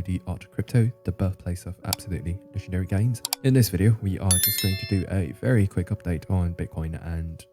to the Art of Crypto, the birthplace of absolutely legendary gains. In this video, we are just going to do a very quick update on Bitcoin, and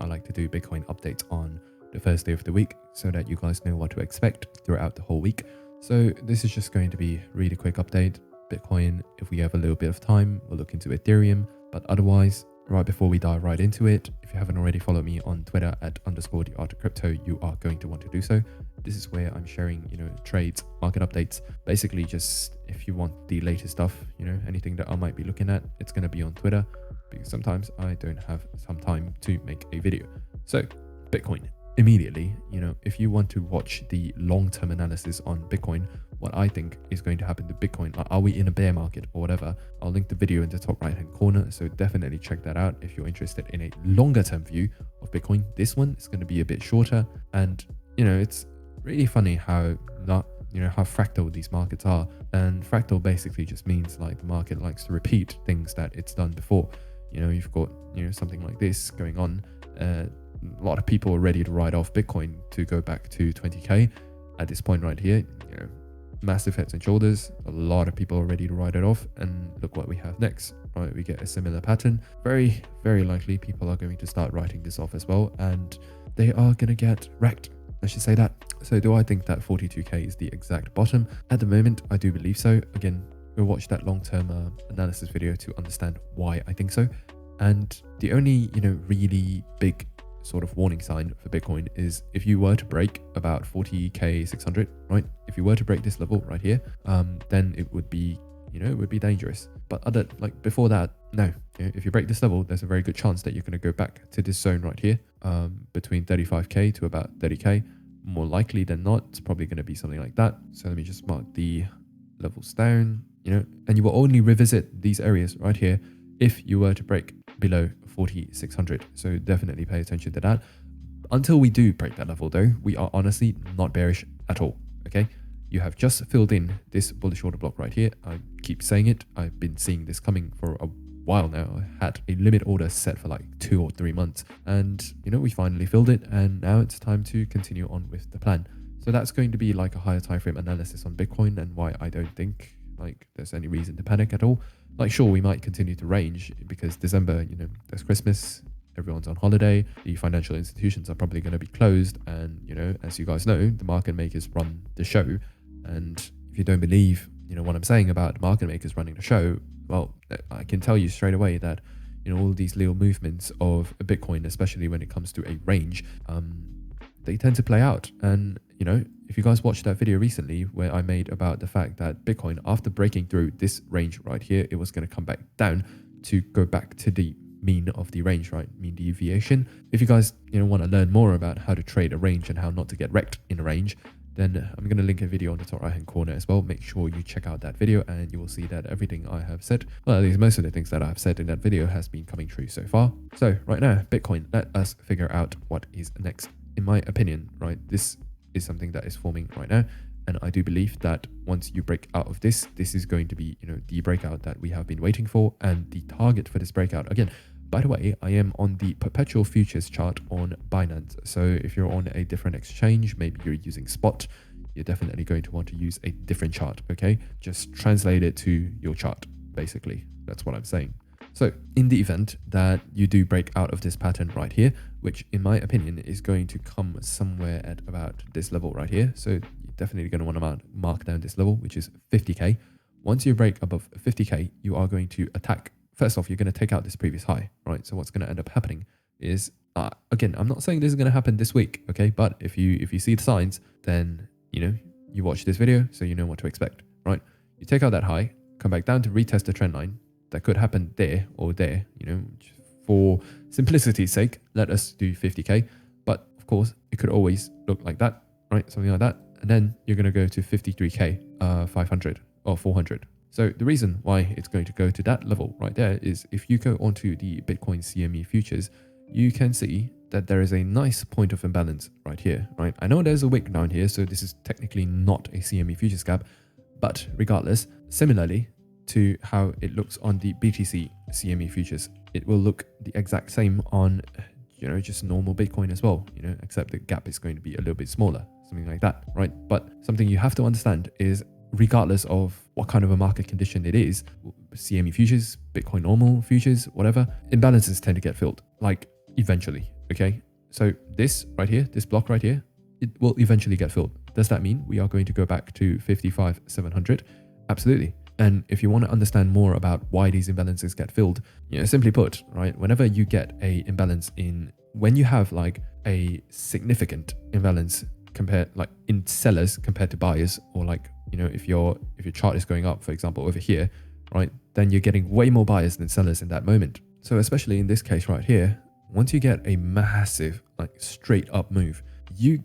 I like to do Bitcoin updates on the first day of the week so that you guys know what to expect throughout the whole week. So this is just going to be a really quick update. Bitcoin, if we have a little bit of time, we'll look into Ethereum, but otherwise, right before we dive right into it, if you haven't already followed me on Twitter at _ the Art of Crypto, you are going to want to do so. This is where I'm sharing, trades, market updates, basically just if you want the latest stuff, anything that I might be looking at, it's going to be on Twitter because sometimes I don't have some time to make a video. So Bitcoin, immediately, if you want to watch the long-term analysis on Bitcoin, what I think is going to happen to Bitcoin, like, are we in a bear market or whatever? I'll link the video in the top right hand corner, so definitely check that out if you're interested in a longer term view of Bitcoin. This one is going to be a bit shorter, and it's really funny how how fractal these markets are. And fractal basically just means like the market likes to repeat things that it's done before. You've got something like this going on. A lot of people are ready to write off Bitcoin to go back to 20k at this point right here. Massive heads and shoulders. A lot of people are ready to write it off, and look what we have next, right? We get a similar pattern. Very, very likely people are going to start writing this off as well, and they are going to get wrecked. I should say that. So do I think that 42k is the exact bottom? At the moment, I do believe so. Again, go watch that long-term analysis video to understand why I think so. And the only, really big sort of warning sign for Bitcoin is if you were to break about 40k 600, right? If you were to break this level right here, then it would be, it would be dangerous. But before that, no. If you break this level, there's a very good chance that you're going to go back to this zone right here, between 35k to about 30k. More likely than not, it's probably going to be something like that. So let me just mark the levels down, and you will only revisit these areas right here if you were to break below 4600. So definitely pay attention to that. Until we do break that level though, we are honestly not bearish at all. Okay, you have just filled in this bullish order block right here. I keep saying it, I've been seeing this coming for a while now. I had a limit order set for like 2 or 3 months, and we finally filled it, and now it's time to continue on with the plan. So that's going to be like a higher time frame analysis on Bitcoin, and why I don't think there's any reason to panic at all. Sure, we might continue to range because December, there's Christmas, everyone's on holiday, the financial institutions are probably going to be closed, and as you guys know, the market makers run the show. And if you don't believe what I'm saying about the market makers running the show, well, I can tell you straight away that all these little movements of Bitcoin, especially when it comes to a range, they tend to play out. And if you guys watched that video recently where I made about the fact that Bitcoin, after breaking through this range right here, it was going to come back down to go back to the mean of the range, right? Mean deviation. If you guys want to learn more about how to trade a range and how not to get wrecked in a range, then I'm going to link a video on the top right hand corner as well. Make sure you check out that video, and you will see that everything I have said, well, at least most of the things that I have said in that video, has been coming true so far. So right now, Bitcoin, let us figure out what is next. In my opinion, right, this is something that is forming right now, and I do believe that once you break out of this, this is going to be the breakout that we have been waiting for, and the target for this breakout. Again, by the way, I am on the perpetual futures chart on Binance. So if you're on a different exchange, maybe you're using spot, you're definitely going to want to use a different chart. Okay, just translate it to your chart. Basically, that's what I'm saying. So in the event that you do break out of this pattern right here, which in my opinion is going to come somewhere at about this level right here. So you're definitely going to want to mark down this level, which is 50k. Once you break above 50k, you are going to attack. First off, you're going to take out this previous high, right? So what's going to end up happening is, again, I'm not saying this is going to happen this week, okay? But if you see the signs, then, you watch this video, so you know what to expect, right? You take out that high, come back down to retest the trend line. That could happen there or there, for simplicity's sake, let us do 50k. But of course, it could always look like that, right? Something like that. And then you're going to go to 53k, 500 or 400. So the reason why it's going to go to that level right there is if you go onto the Bitcoin CME futures, you can see that there is a nice point of imbalance right here, right? I know there's a wick down here, so this is technically not a CME futures gap, but regardless, similarly to how it looks on the BTC CME futures, it will look the exact same on, just normal Bitcoin as well, except the gap is going to be a little bit smaller, something like that, right? But something you have to understand is regardless of what kind of a market condition it is, CME futures, Bitcoin normal futures, whatever, imbalances tend to get filled, like eventually, okay? So this right here, this block right here, it will eventually get filled. Does that mean we are going to go back to 55,700? Absolutely. And if you want to understand more about why these imbalances get filled, simply put, right, whenever you get a imbalance when you have like a significant imbalance compared, like in sellers compared to buyers, or like, if your chart is going up, for example, over here, right, then you're getting way more buyers than sellers in that moment. So especially in this case right here, once you get a massive, like straight up move, the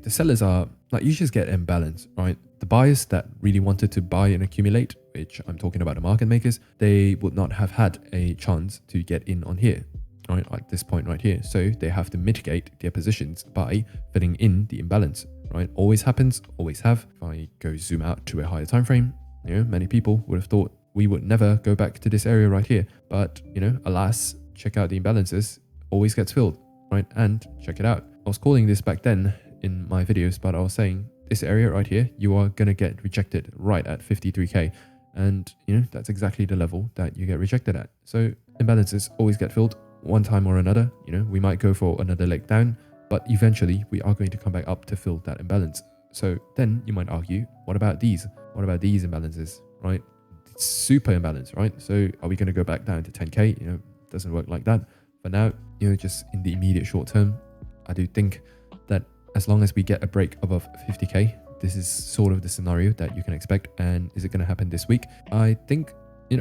sellers are like, you just get imbalance, right? The buyers that really wanted to buy and accumulate, which I'm talking about the market makers, they would not have had a chance to get in on here, right, at this point right here. So they have to mitigate their positions by filling in the imbalance, right? Always happens, always have. If I go zoom out to a higher time frame, many people would have thought we would never go back to this area right here. But, alas, check out the imbalances, always gets filled, right? And check it out. I was calling this back then in my videos, but I was saying this area right here, you are going to get rejected right at 53K. And, that's exactly the level that you get rejected at. So imbalances always get filled one time or another. We might go for another leg down, but eventually we are going to come back up to fill that imbalance. So then you might argue, what about these? What about these imbalances, right? It's super imbalanced, right? So are we going to go back down to 10K? It doesn't work like that. For now, just in the immediate short term, I do think that as long as we get a break above 50K, this is sort of the scenario that you can expect. And is it going to happen this week? I think,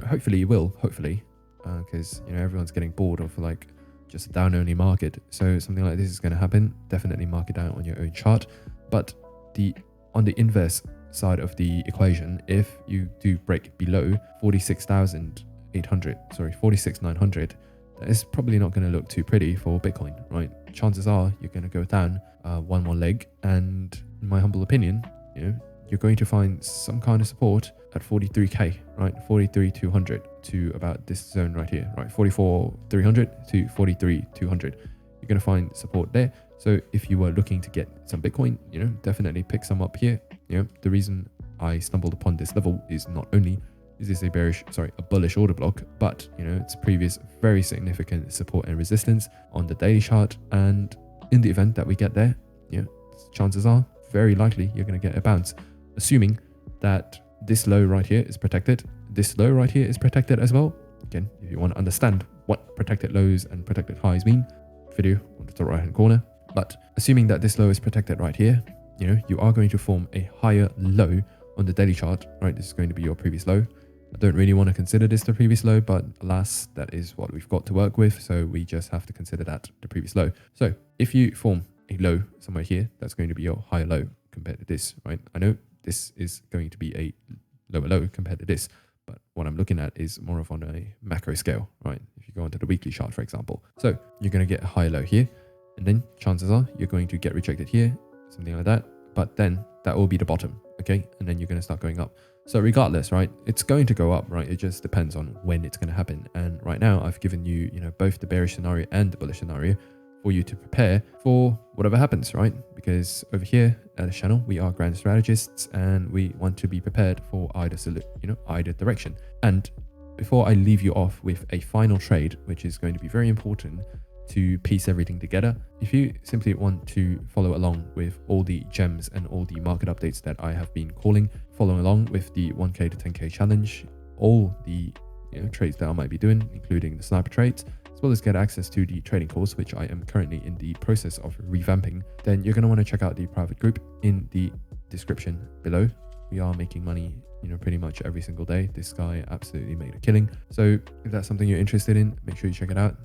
hopefully it will, hopefully, because, everyone's getting bored of like just a down only market. So something like this is going to happen. Definitely mark it down on your own chart. But on the inverse side of the equation, if you do break below 46,900, that is probably not going to look too pretty for Bitcoin, right? Chances are you're going to go down one more leg, and in my humble opinion, you're going to find some kind of support at 43K, right? 43,200 to about this zone right here, right? 44,300 to 43,200. You're going to find support there. So if you were looking to get some Bitcoin, definitely pick some up here. The reason I stumbled upon this level is not only is this a bullish order block, but it's previous very significant support and resistance on the daily chart. And in the event that we get there, chances are very likely you're going to get a bounce, assuming that this low right here is protected. This low right here is protected as well. Again, if you want to understand what protected lows and protected highs mean, video on the top right hand corner. But assuming that this low is protected right here, you are going to form a higher low on the daily chart, right? This is going to be your previous low. I don't really want to consider this the previous low, but alas, that is what we've got to work with. So we just have to consider that the previous low. So if you form a low somewhere here, that's going to be your higher low compared to this, right? I know this is going to be a lower low compared to this, but what I'm looking at is more of on a macro scale, right? If you go onto the weekly chart, for example. So you're going to get a higher low here, and then chances are you're going to get rejected here, something like that. But then that will be the bottom, okay? And then you're going to start going up. So regardless, right, it's going to go up, right? It just depends on when it's going to happen. And right now I've given you, both the bearish scenario and the bullish scenario for you to prepare for whatever happens, right? Because over here at the channel, we are grand strategists and we want to be prepared for either direction. And before I leave you off with a final trade, which is going to be very important to piece everything together, if you simply want to follow along with all the gems and all the market updates that I have been calling, follow along with the 1K to 10K challenge, all the trades that I might be doing, including the sniper trades, as well as get access to the trading course, which I am currently in the process of revamping, then you're going to want to check out the private group in the description below. We are making money, pretty much every single day. This guy absolutely made a killing. So if that's something you're interested in, make sure you check it out.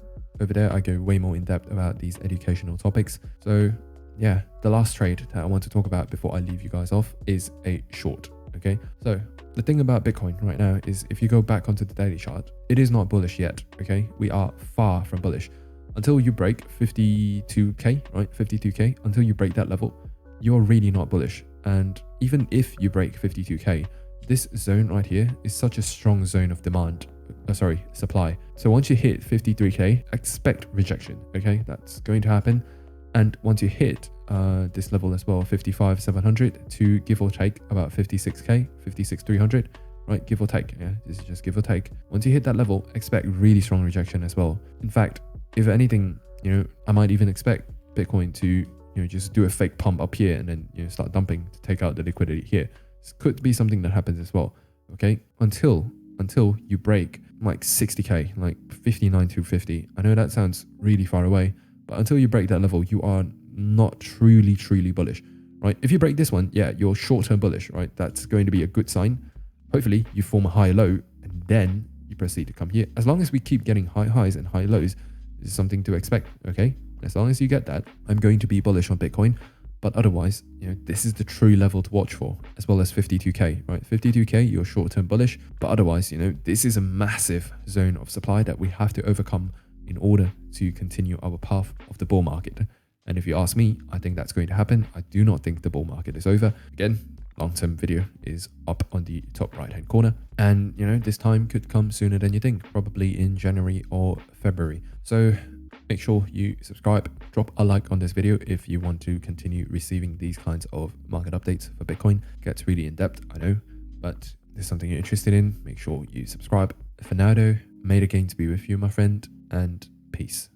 Over there, I go way more in depth about these educational topics. So yeah, the last trade that I want to talk about before I leave you guys off is a short, okay? So the thing about Bitcoin right now is if you go back onto the daily chart, it is not bullish yet, okay? We are far from bullish. Until you break 52K, right? 52K, until you break that level, you're really not bullish. And even if you break 52K, this zone right here is such a strong zone of demand. Supply. So once you hit 53K, expect rejection, okay? That's going to happen. And once you hit this level as well, 55,700 to give or take about 56k, 56,300, right? Give or take. Yeah, this is just give or take. Once you hit that level, expect really strong rejection as well. In fact, if anything, I might even expect Bitcoin to, just do a fake pump up here and then, start dumping to take out the liquidity here. This could be something that happens as well. Okay, until you break like 60k, like 59,250. I know that sounds really far away, but until you break that level, you are not truly bullish, right? If you break this one, yeah, you're short-term bullish, right? That's going to be a good sign. Hopefully you form a high low and then you proceed to come here. As long as we keep getting high highs and high lows, this is something to expect. Okay, as long as you get that, I'm going to be bullish on Bitcoin. But otherwise, this is the true level to watch for, as well as 52k, right? 52k, you're short-term bullish. But otherwise, this is a massive zone of supply that we have to overcome in order to continue our path of the bull market. And if you ask me, I think that's going to happen. I do not think the bull market is over. Again, long-term video is up on the top right-hand corner. And, this time could come sooner than you think, probably in January or February. So make sure you subscribe, drop a like on this video if you want to continue receiving these kinds of market updates for Bitcoin. It gets really in depth, I know, but if there's something you're interested in, make sure you subscribe. For now though, may the gains be with you, my friend, and peace.